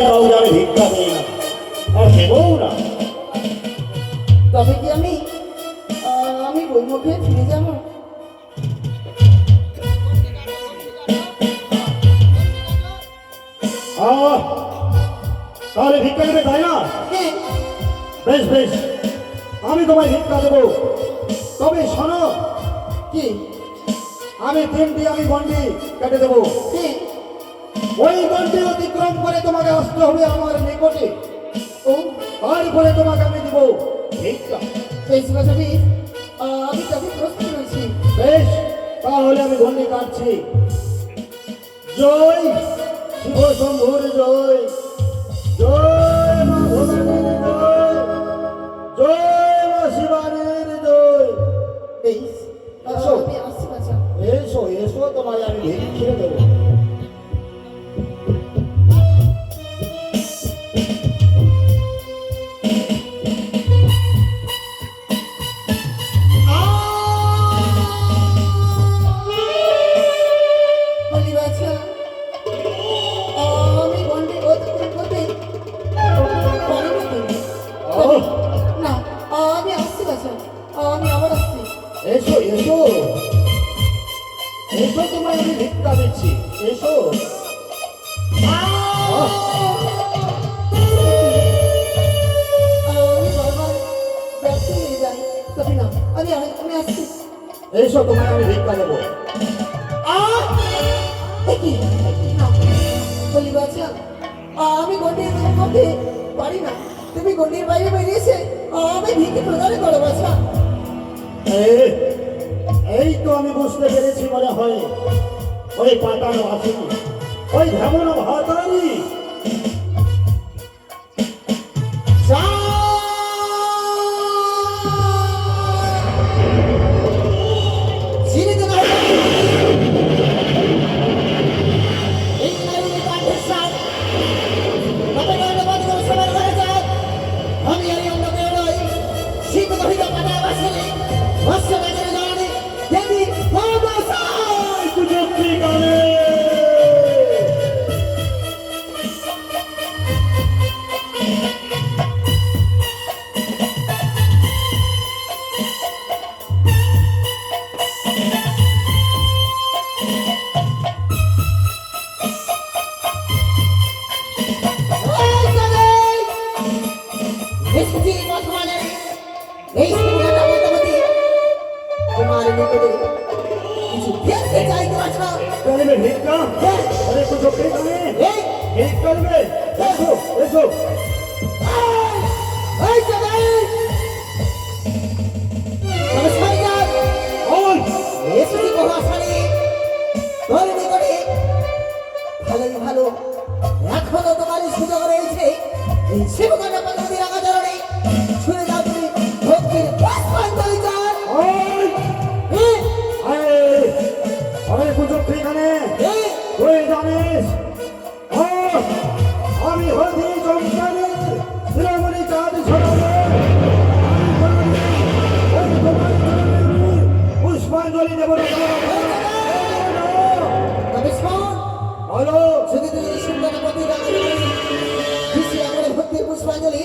কাউকে আমি ভিক্ষা দিই না আর দেবও না। তবে কি আমি আমি বইমুখে ফিরে যাব? তাহলে ভিক্ষা দেবে তাই না? হ্যাঁ। বেশ বেশ, আমি তোমায় ভিক্ষা দেবো। তবে শোনো, কি? আমি আমি গন্ডি কেটে দেবো। হ্যাঁ। ওই গন্ডি অতিক্রম করে তোমাকে আসতে হবে আমার নিকটে। ও, তারপরে তোমাকে আমি দেবো ভিক্ষা। বেশ কথা বেশ, আমি তবে প্রস্তুত রয়েছি। বেশ, তাহলে আমি গন্ডি কাটছি। জয় শিব শম্ভুর জয়, জয় মা ভবানীর জয়, জয় মা শিবানীর জয়। বেশ, এসো। আমি আসছি বাছা। এসো এসো, তোমায় আমি ভিক্ষে দেবো। বলি বাছা, আমি গন্ডি অতিক্রম করতে পারি না কিন্তু। না, আমি আসছি বাছা, আমি আবার আসছি। এসো এসো এসো, তোমায় আমি ভিক্ষা দিচ্ছি। এসো। আমি বারবার ব্যর্থ হয়ে যাই, তবে না, আমি আসছি। এসো, তোমায় আমি ভিক্ষা দেবো। দেখি না, বলি বাছা, আমি গন্ডির মধ্যে পারি না, তুমি গন্ডির বাইরে বেরিয়েছে আমি ভিক্ষে প্রদান করো বাছা। এই তো আমি বুঝতে পেরেছি মনে হয়, ওই পাতার বাসি, ওই ভ্রমণ ভাতারি। ভিক্ষা? আরে কুছ ভিক্ষা দেবে? এসো এসো। ভালো, এখনো তোমার সুযোগ রয়েছে। এই শিবকানা পদ্ধতির আচরণে শুনে যাও তুমি ভক্তির পুষ্পাঞ্জলি চান। আরে কুছ এখানে তুই জানিস আমি হচ্ছি জমকারের শিরোমণি চাঁদ সরোবর। পুষ্পাঞ্জলি দেব না। তবে শোন, হলো যদি তুমি এই শিবকানা পদ্ধতির আচরণে খুশি আমার ভক্তির পুষ্পাঞ্জলি,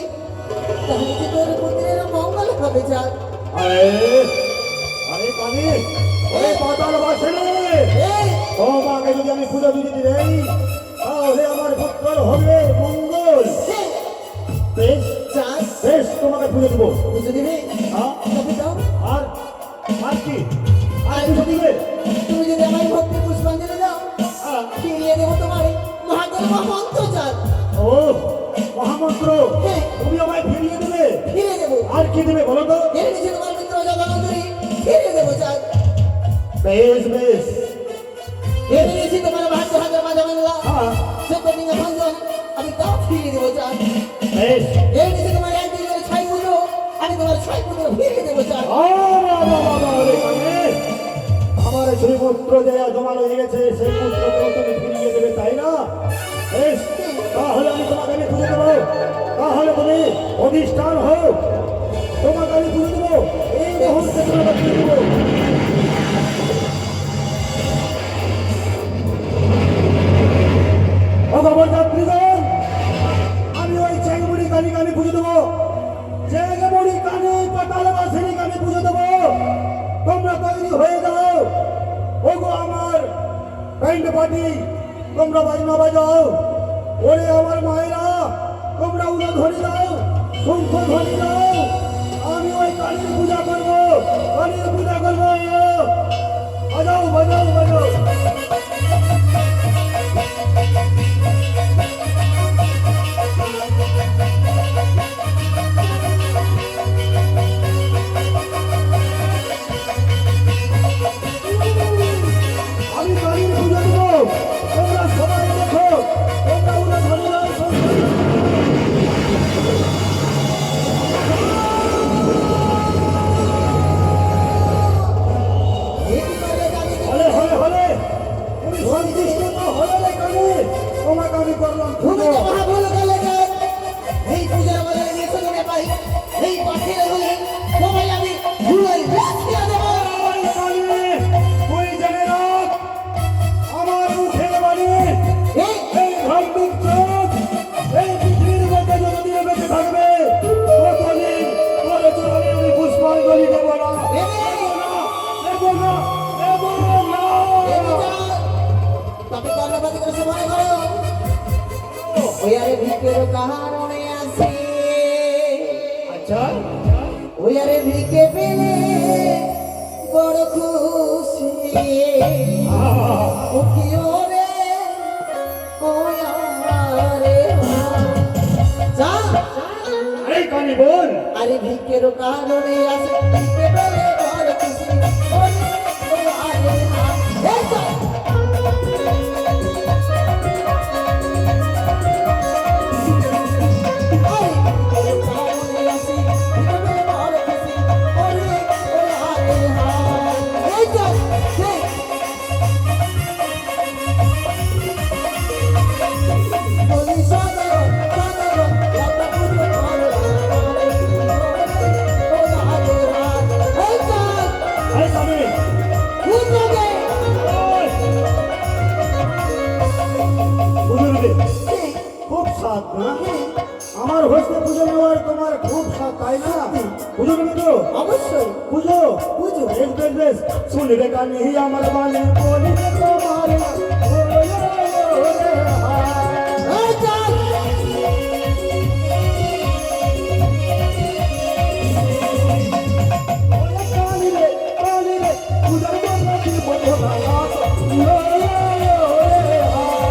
তাহলে যে তোর মন্দিরের মঙ্গল হবে যাক। আরে কানে ওই পাতাল বাসনে তোমাকে যদি আমি পুজো দিতে দেই, তাহলে আমার পুত্র হবে মঙ্গল। বেশ বেশ, তোমাকে পুজো দেবো। পুজো দিবে? তবে দাও। আর আর কি আর পুজো দিবে? তুমি যদি আমার ভক্তি পুষ্পাঞ্জলি দাও, ফিরিয়ে দেবো তোমার মহাদেব মহামন্ত্র চাল। ও মহামন্ত্র, তুমি আমায় ফিরিয়ে দেবে? ফিরিয়ে দেবো। আর কি দেবে বলো তো? এর নিচে তোমার মিত্র জগন্নাথী ফিরিয়ে দেবো চাল। বেশ বেশ, এর নিচে তোমার ভাগ্য হাজার মাঝে মেলা সত্যনিঙ্গ ভঞ্জন আমি তাও ফিরিয়ে দেবো চাল। বেশ, এর নিচে তোমার একদিনের ছাই পুজো আমি তোমার ছাই পুজো ফিরিয়ে দেবো চাল। আমার সেই পুত্র যে জমানো হয়ে গেছে, সেই পুত্রকে তুমি ফিরিয়ে দেবে তাই না? বেশ, তাহলে আমি তোমাকে আমি পুজো দেবো। তাহলে তুমি অধিষ্ঠান হও, তোমাকে আমি পুজো দেবো। এই মুহূর্তে তোমাকে পুজো দেবো। ভগবান যাত্রীগণ, ব্যান্ড পার্টি তোমরা বাজনা বাজাও। ওরে আমার মায়েরা তোমরা উড়ো ধরে দাও, শঙ্খ ধ্বনি দাও। আমি ওই কালীর পূজা করবো, কালীর পূজা করবো। বাজাও বাজাও বাজাও। আমি কালীর পূজা দেবো, তোমরা সবাই দেখো। তোমরা উড়ো ধরে দাও, শঙ্খ। হলে হলে হলে তুমি সন্তুষ্ট তো হলে রে কালী, তোমাকে আমি করলাম তুমি পুজো। তো মহাভুল করলে যে এই পূজার বাজারে নিয়ে চলে পাই এই পাখির বলে তোমায় আমি ভুলাই রাখিয়ে দেবো। ওই কালী, তুই জেনে রাখ, আমার মুখের বাণী, এই এই ধার্মিক চোখ, এই পৃথিবীর মধ্যে যতদিন বেঁচে থাকবে ততদিন তোর চরণে আমি পুষ্পাঞ্জলি দেব না। দেব না, দেব না। তবে কর্ণপাতি করে সে মনে করো ওই আরে ভিকের কারণে আসে আচ্ছা, ওই আরে ভিকে পেলে বড় খুশি ও কি ওরে ওই আরে যা এই কালী বল। আরে ভিকের কারণে আসে ভিকে পেলে বড় খুশি ওরে ও আরে এই যা এই কালী, ওই। পুজো নেবে? খুব স্বাদ না? আমার হস্তে পুজো নেওয়ার তোমার খুব স্বাদ, তাই না? পুজো নেবে তো? অবশ্যই পুজো পুজো। বেশ বেশ বেশ। শুনবে কানে আমার বাণী, বলিবে তোমার ওরে হায়। ওরে কালী রে, কালী রে, পূজার জন্য কি বলবো না? ওরে হায়।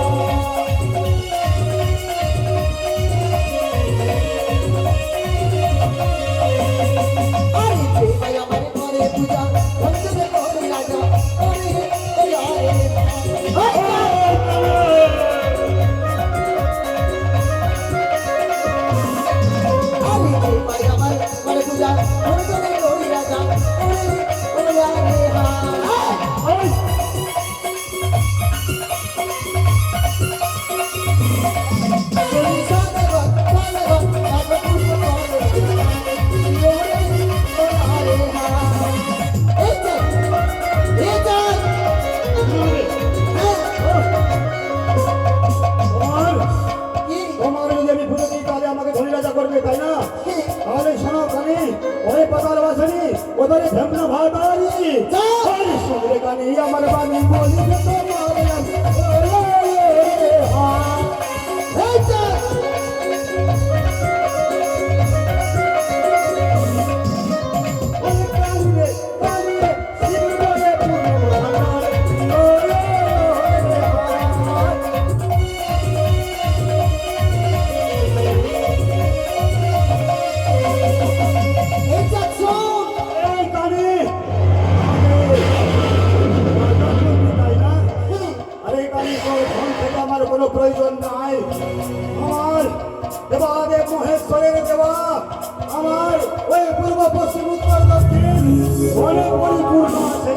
আরে যে ভাই আমার ঘরে পূজা ভক্তদের করে রাজা ওরে ওরে আরে আরে যে ভাই আমার ঘরে পূজা ভক্তদের করে রাজা ওরে ওরে আরে হায় তোমার তোমার যদি আমি পুজো দিই তাহলে আমাকে ধনী রাজা করবে, তাই না? তাহলে শোনো কানি, ওরে পাতাল বাসনি, ওদের ভেমনা ভাতারি। আরে শুনবে কানি আমার বাণী, বলিবে তোমার ওরে হায়। ওরে কালী রে, কালী রে, শিবরে পূর্ণ ভান্ডার, ওরে হায়। এই কানে তাই না? আরে কানে ধন থেকে আমার কোনো প্রয়োজন নাই। আমার দেবাদেব মহেশ্বরের দেবা, আমার ওই পূর্ব পশ্চিম উত্তর দক্ষিণ অনেক পরিপূর্ণ আছে।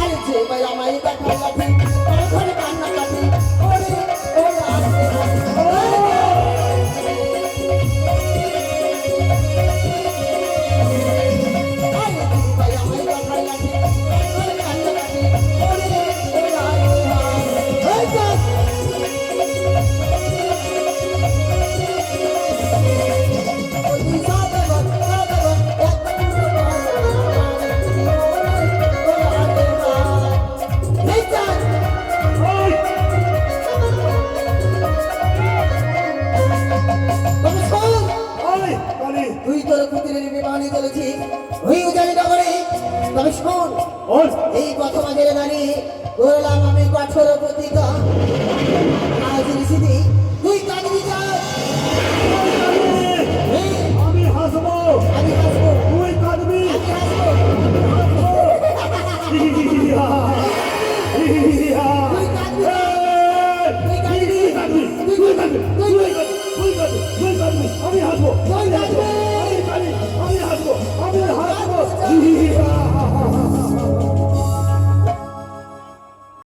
আরে যে ভাই আমায় দেখা লাঠি ঘরে কান্না কাটি ওরে ওরে আসে আরে যে ভাই আমায় দেখা লাঠি ঘরে কান্না কাটি ওরে ওরে আসে বল। এই প্রথম আগে দাঁড়িয়ে করলাম আমি কঠোর প্রতিজ্ঞা